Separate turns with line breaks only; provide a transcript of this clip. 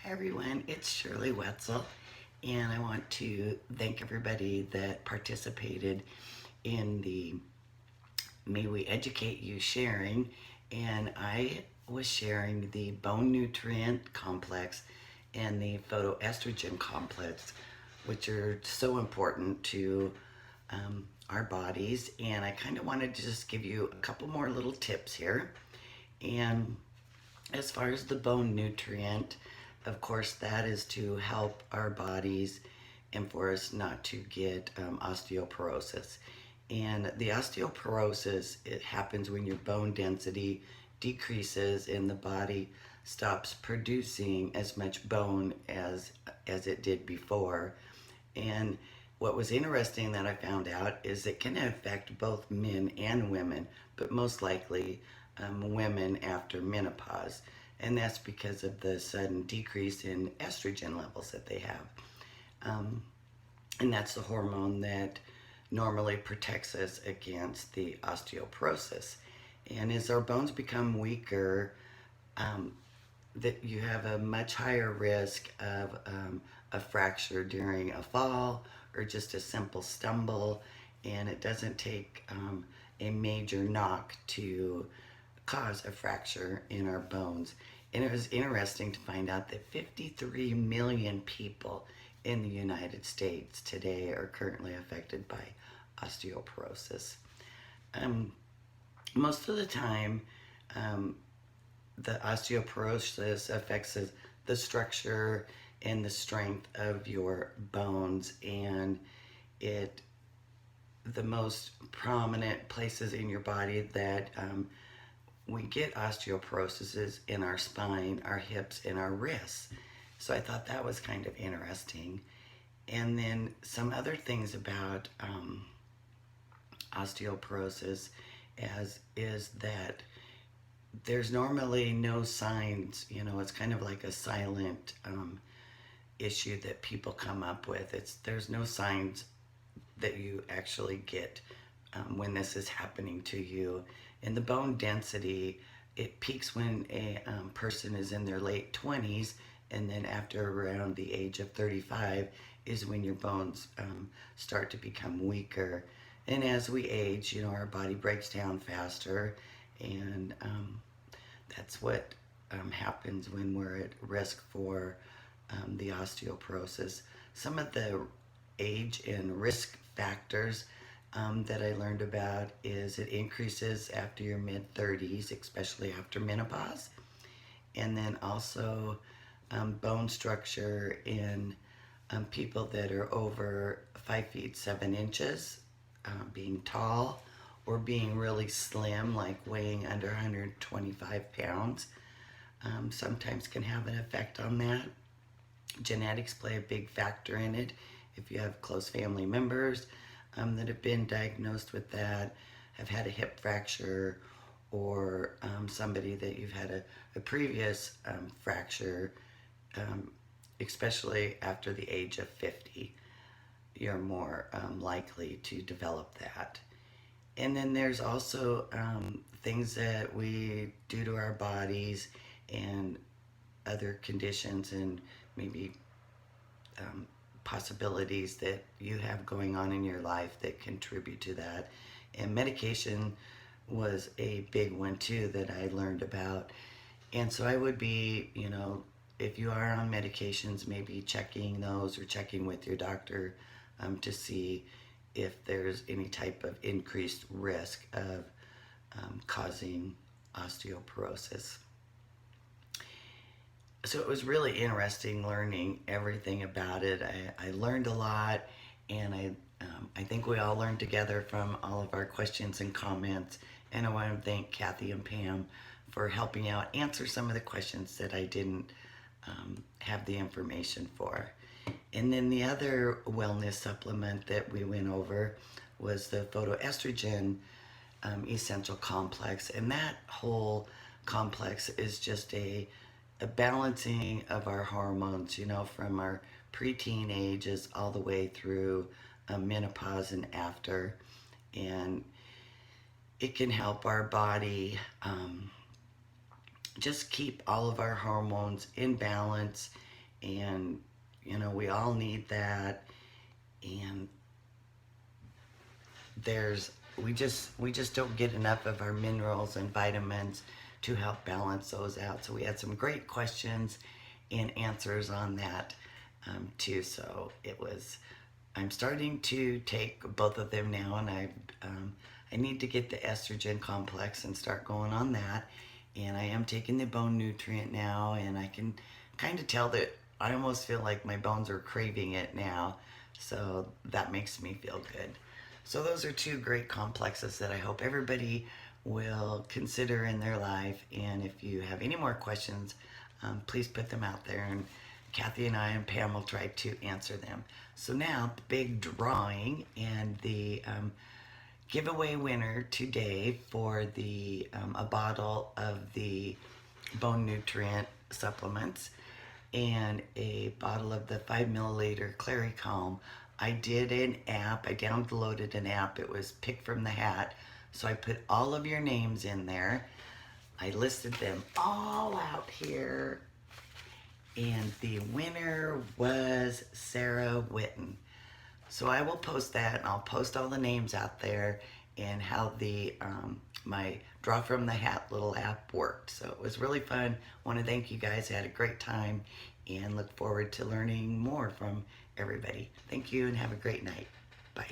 Hi everyone, it's Shirley Wetzel, and I want to thank everybody that participated in the May We Educate You sharing, and I was sharing the bone nutrient complex and the phytoestrogen complex, which are so important to our bodies, and I kind of wanted to just give you a couple more little tips here. And as far as the bone nutrient, of course, that is to help our bodies and for us not to get osteoporosis. And the osteoporosis, it happens when your bone density decreases and the body stops producing as much bone as it did before. And what was interesting that I found out is it can affect both men and women, but most likely women after menopause. And that's because of the sudden decrease in estrogen levels that they have. And that's the hormone that normally protects us against the osteoporosis. And as our bones become weaker, that you have a much higher risk of a fracture during a fall or just a simple stumble, and it doesn't take a major knock to cause a fracture in our bones. And it was interesting to find out that 53 million people in the United States today are currently affected by osteoporosis. Most of the time, the osteoporosis affects the structure and the strength of your bones, and the most prominent places in your body that we get osteoporosis is in our spine, our hips, and our wrists. So I thought that was kind of interesting. And then some other things about osteoporosis is that there's normally no signs. It's kind of like a silent issue that people come up with. There's no signs that you actually get when this is happening to you. And the bone density, it peaks when a person is in their late 20s, and then after around the age of 35 is when your bones start to become weaker. And as we age, our body breaks down faster, and that's what happens when we're at risk for the osteoporosis. Some of the age and risk factors that I learned about is it increases after your mid-30s, especially after menopause. And then also bone structure in people that are over 5 feet 7 inches, being tall, or being really slim, like weighing under 125 pounds, sometimes can have an effect on that. Genetics play a big factor in it. If you have close family members that have been diagnosed with that, have had a hip fracture, or somebody that you've had a previous fracture, especially after the age of 50, you're more likely to develop that. And then there's also things that we do to our bodies and other conditions and maybe possibilities that you have going on in your life that contribute to that. And medication was a big one too that I learned about. And so I would be, if you are on medications, maybe checking those or checking with your doctor to see if there's any type of increased risk of causing osteoporosis. So it was really interesting learning everything about it. I learned a lot, and I think we all learned together from all of our questions and comments. And I want to thank Kathy and Pam for helping out answer some of the questions that I didn't have the information for. And then the other wellness supplement that we went over was the phytoestrogen essential complex. And that whole complex is just a balancing of our hormones, from our preteen ages all the way through menopause and after. And it can help our body just keep all of our hormones in balance and you know, we all need that. And we just don't get enough of our minerals and vitamins to help balance those out. So we had some great questions and answers on that too. So I'm starting to take both of them now, and I need to get the estrogen complex and start going on that. And I am taking the bone nutrient now, and I can kind of tell that I almost feel like my bones are craving it now. So that makes me feel good. So those are two great complexes that I hope everybody will consider in their life. And if you have any more questions, please put them out there, and Kathy and I and Pam will try to answer them. So now the big drawing, and the giveaway winner today for the a bottle of the bone nutrient supplements and a bottle of the 5 milliliter Clary Calm. I did an app. I downloaded an app. It was Pick from the Hat. So I put all of your names in there. I listed them all out here. And the winner was Sarah Witten. So I will post that, and I'll post all the names out there and how the my draw from the hat little app worked. So it was really fun. I want to thank you guys. I had a great time and look forward to learning more from everybody. Thank you, and have a great night. Bye.